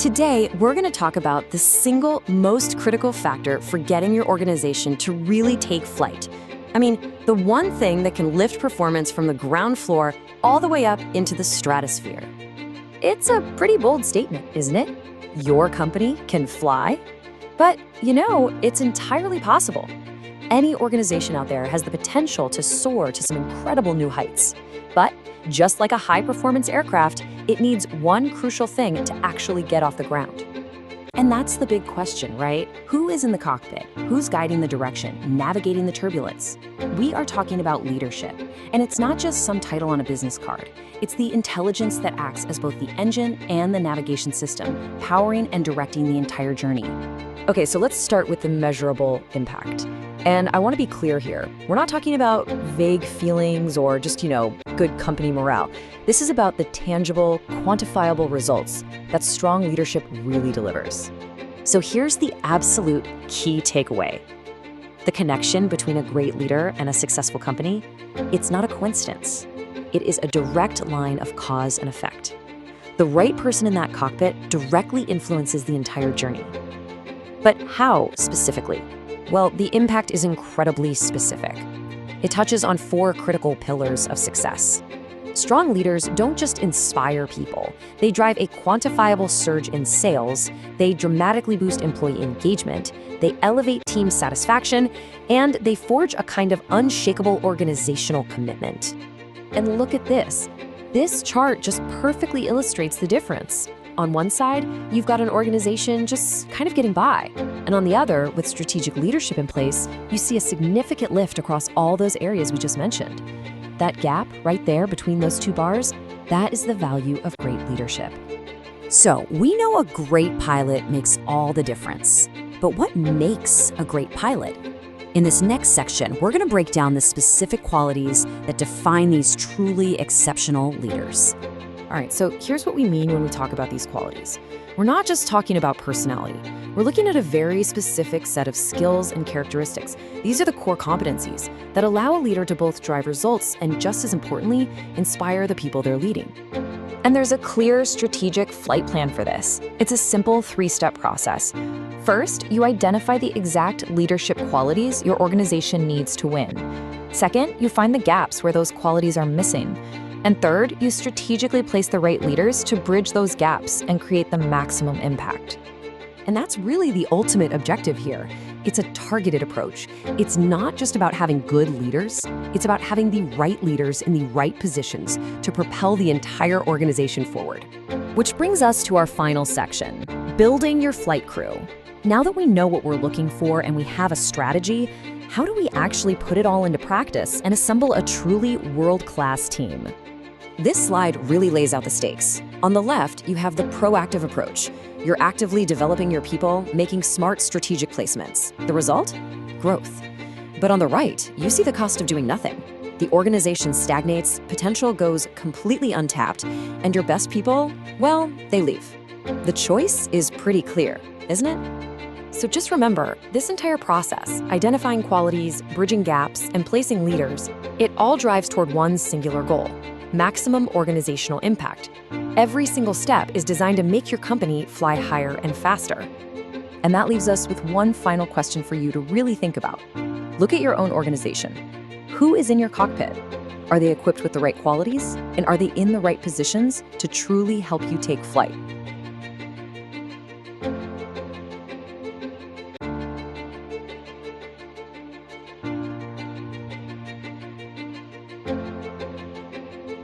Today, we're going to talk about the single most critical factor for getting your organization to really take flight. I mean, the one thing that can lift performance from the ground floor all the way up into the stratosphere. It's a pretty bold statement, isn't it? Your company can fly? But, it's entirely possible. Any organization out there has the potential to soar to some incredible new heights. But just like a high-performance aircraft, it needs one crucial thing to actually get off the ground. And that's the big question, right? Who is in the cockpit? Who's guiding the direction, navigating the turbulence? We are talking about leadership. And it's not just some title on a business card. It's the intelligence that acts as both the engine and the navigation system, powering and directing the entire journey. Okay, so let's start with the measurable impact. And I want to be clear here. We're not talking about vague feelings or just, good company morale. This is about the tangible, quantifiable results that strong leadership really delivers. So here's the absolute key takeaway. The connection between a great leader and a successful company, it's not a coincidence. It is a direct line of cause and effect. The right person in that cockpit directly influences the entire journey. But how specifically? Well, the impact is incredibly specific. It touches on 4 critical pillars of success. Strong leaders don't just inspire people. They drive a quantifiable surge in sales, they dramatically boost employee engagement, they elevate team satisfaction, and they forge a kind of unshakable organizational commitment. And look at this. This chart just perfectly illustrates the difference. On one side, you've got an organization just kind of getting by. And on the other, with strategic leadership in place, you see a significant lift across all those areas we just mentioned. That gap right there between those 2 bars, that is the value of great leadership. So we know a great pilot makes all the difference. But what makes a great pilot? In this next section, we're going to break down the specific qualities that define these truly exceptional leaders. All right, so here's what we mean when we talk about these qualities. We're not just talking about personality. We're looking at a very specific set of skills and characteristics. These are the core competencies that allow a leader to both drive results and, just as importantly, inspire the people they're leading. And there's a clear strategic flight plan for this. It's a simple 3-step process. First, you identify the exact leadership qualities your organization needs to win. Second, you find the gaps where those qualities are missing. And third, you strategically place the right leaders to bridge those gaps and create the maximum impact. And that's really the ultimate objective here. It's a targeted approach. It's not just about having good leaders. It's about having the right leaders in the right positions to propel the entire organization forward. Which brings us to our final section, building your flight crew. Now that we know what we're looking for and we have a strategy, how do we actually put it all into practice and assemble a truly world-class team? This slide really lays out the stakes. On the left, you have the proactive approach. You're actively developing your people, making smart strategic placements. The result? Growth. But on the right, you see the cost of doing nothing. The organization stagnates, potential goes completely untapped, and your best people, well, they leave. The choice is pretty clear, isn't it? So just remember, this entire process, identifying qualities, bridging gaps, and placing leaders, it all drives toward one singular goal: maximum organizational impact. Every single step is designed to make your company fly higher and faster. And that leaves us with one final question for you to really think about. Look at your own organization. Who is in your cockpit? Are they equipped with the right qualities? And are they in the right positions to truly help you take flight?